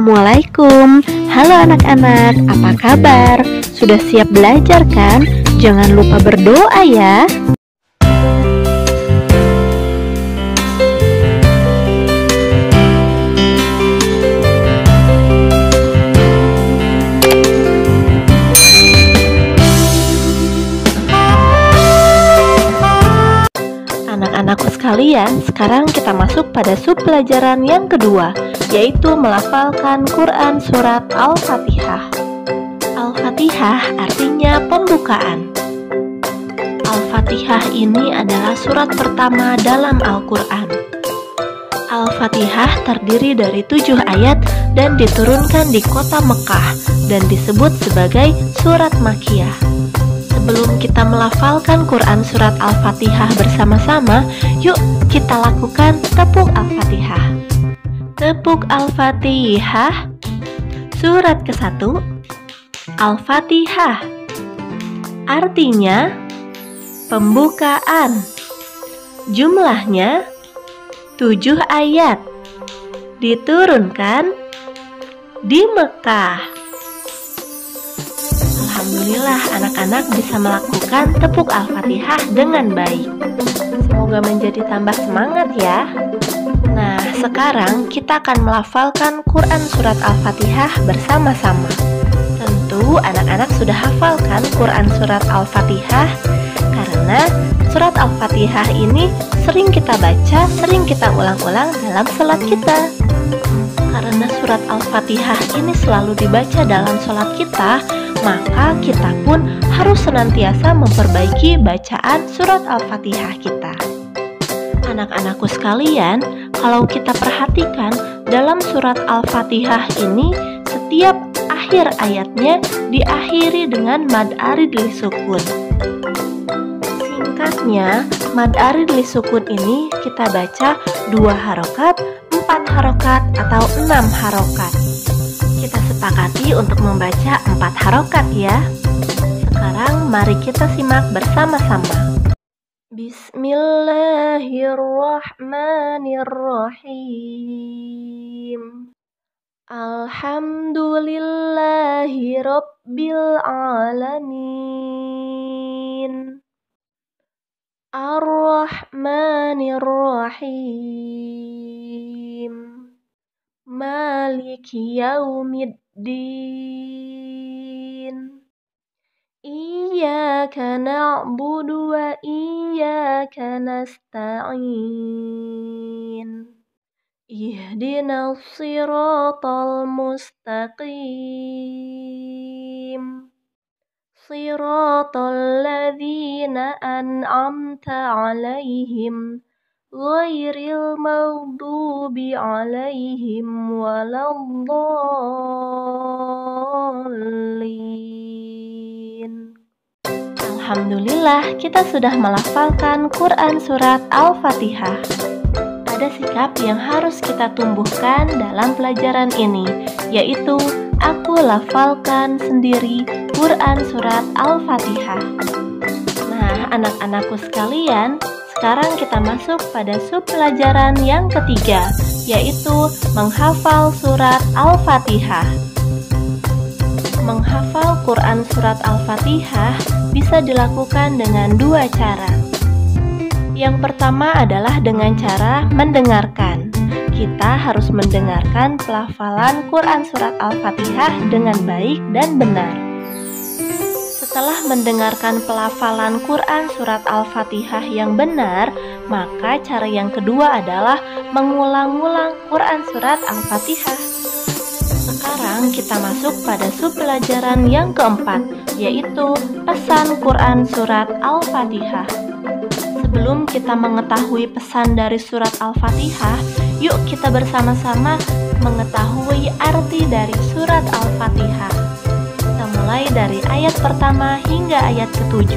Assalamualaikum. Halo anak-anak, apa kabar? Sudah siap belajar kan? Jangan lupa berdoa ya. Anak-anakku sekalian, sekarang kita masuk pada sub pelajaran yang kedua, yaitu melafalkan Quran Surat Al-Fatihah. Al-Fatihah artinya pembukaan. Al-Fatihah ini adalah surat pertama dalam Al-Quran. Al-Fatihah terdiri dari 7 ayat dan diturunkan di kota Mekah dan disebut sebagai surat Makkiyah. Sebelum kita melafalkan Quran Surat Al-Fatihah bersama-sama, yuk kita lakukan tepuk Al-Fatihah. Tepuk Al-Fatihah. Surat ke-1 Al-Fatihah artinya pembukaan. Jumlahnya 7 ayat. Diturunkan di Mekah. Alhamdulillah anak-anak bisa melakukan tepuk Al-Fatihah dengan baik. Semoga menjadi tambah semangat ya. Nah, sekarang kita akan melafalkan Quran Surat Al-Fatihah bersama-sama. Tentu anak-anak sudah hafalkan Quran Surat Al-Fatihah karena Surat Al-Fatihah ini sering kita baca, sering kita ulang-ulang dalam salat kita. Karena Surat Al-Fatihah ini selalu dibaca dalam salat kita, maka kita pun harus senantiasa memperbaiki bacaan Surat Al-Fatihah kita. Anak-anakku sekalian, kalau kita perhatikan dalam Surat Al-Fatihah ini, setiap akhir ayatnya diakhiri dengan mad arid li sukun. Singkatnya, mad arid li sukun ini kita baca 2 harokat, 4 harokat, atau 6 harokat. Kita sepakati untuk membaca 4 harokat ya. Sekarang mari kita simak bersama-sama. Bismillahirrahmanirrahim. Alhamdulillahi rabbil alamin. Ar-Rahmanir-Rahim. Maliki yaumiddin. Iyyaka na'budu wa iyyaka nasta'in. Ihdinas siratal mustaqim. Siratal ladzina an'amta 'alaihim ghairil maghdubi 'alaihim waladdallin. Alhamdulillah, kita sudah melafalkan Quran Surat Al-Fatihah. Ada sikap yang harus kita tumbuhkan dalam pelajaran ini, yaitu aku lafalkan sendiri Quran Surat Al-Fatihah. Nah, anak-anakku sekalian, sekarang kita masuk pada sub pelajaran yang ketiga, yaitu menghafal Surat Al-Fatihah. Menghafal Quran Surat Al-Fatihah bisa dilakukan dengan 2 cara. Yang pertama adalah dengan cara mendengarkan. Kita harus mendengarkan pelafalan Quran Surat Al-Fatihah dengan baik dan benar. Setelah mendengarkan pelafalan Quran Surat Al-Fatihah yang benar, maka cara yang kedua adalah mengulang-ulang Quran Surat Al-Fatihah. Sekarang kita masuk pada sub pelajaran yang keempat, yaitu pesan Quran Surat Al-Fatihah. Sebelum kita mengetahui pesan dari Surat Al-Fatihah, yuk kita bersama-sama mengetahui arti dari Surat Al-Fatihah. Kita mulai dari ayat pertama hingga ayat ke-7.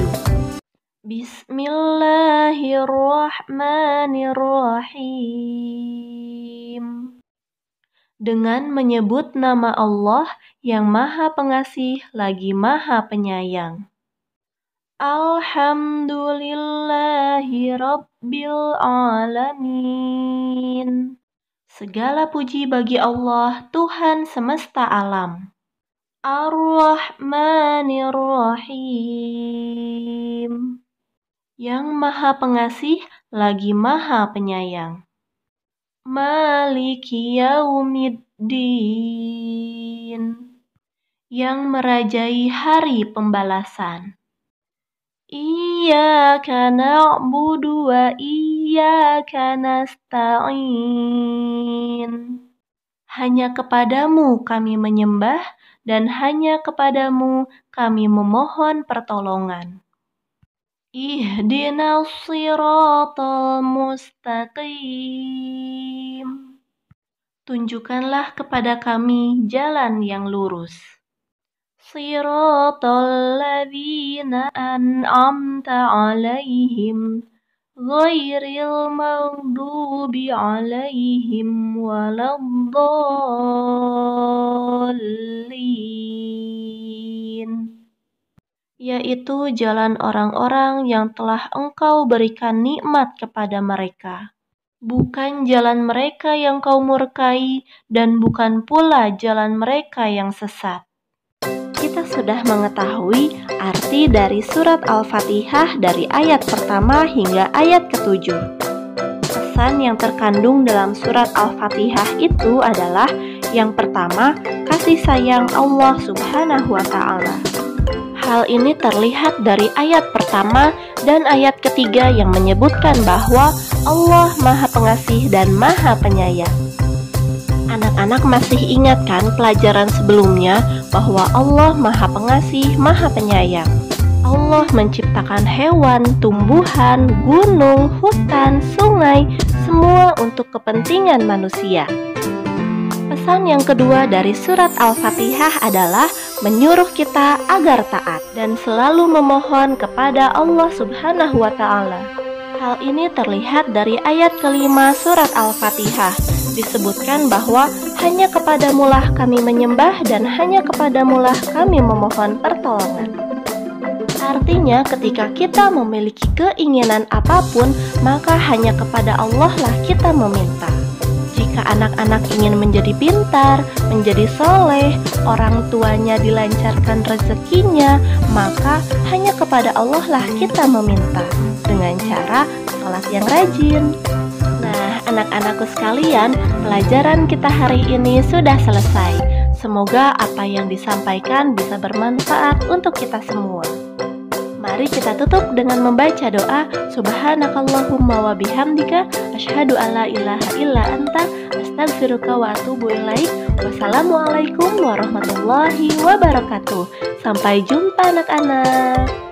Bismillahirrahmanirrahim. Dengan menyebut nama Allah yang Maha Pengasih lagi Maha Penyayang. Alhamdulillahi rabbil alamin. Segala puji bagi Allah, Tuhan semesta alam. Ar-Rahmanir-Rahim, yang Maha Pengasih lagi Maha Penyayang. Maliki Yaumiddin, yang merajai hari pembalasan. Iyyaka na'budu wa iyyaka nasta'in, hanya kepadamu kami menyembah dan hanya kepadamu kami memohon pertolongan. Ihdinas siratal mustaqim, tunjukkanlah kepada kami jalan yang lurus. Siratal ladzina an'amta 'alaihim ghairil maghdubi 'alaihim waladdallin, yaitu jalan orang-orang yang telah Engkau berikan nikmat kepada mereka. Bukan jalan mereka yang Kau murkai dan bukan pula jalan mereka yang sesat. Kita sudah mengetahui arti dari surat Al-Fatihah dari ayat pertama hingga ayat ke-7. Pesan yang terkandung dalam surat Al-Fatihah itu adalah yang pertama, kasih sayang Allah Subhanahu wa Ta'ala. Hal ini terlihat dari ayat pertama dan ayat ketiga yang menyebutkan bahwa Allah Maha Pengasih dan Maha Penyayang. Anak-anak masih ingat kan pelajaran sebelumnya bahwa Allah Maha Pengasih, Maha Penyayang. Allah menciptakan hewan, tumbuhan, gunung, hutan, sungai, semua untuk kepentingan manusia. Pesan yang kedua dari surat Al-Fatihah adalah menyuruh kita agar taat dan selalu memohon kepada Allah Subhanahu wa Ta'ala. Hal ini terlihat dari ayat kelima surat Al-Fatihah. Disebutkan bahwa hanya kepadamulah kami menyembah dan hanya kepadamulah kami memohon pertolongan. Artinya ketika kita memiliki keinginan apapun, maka hanya kepada Allah lah kita meminta. Jika anak-anak ingin menjadi pintar, menjadi soleh, orang tuanya dilancarkan rezekinya, maka hanya kepada Allah lah kita meminta dengan cara sholat yang rajin. Nah, anak-anakku sekalian, pelajaran kita hari ini sudah selesai. Semoga apa yang disampaikan bisa bermanfaat untuk kita semua. Mari kita tutup dengan membaca doa Subhanakallahumma wa bihamdika asyhadu alla ilaha illa anta astaghfiruka wa atubu ilaik. Wassalamualaikum warahmatullahi wabarakatuh. Sampai jumpa anak-anak.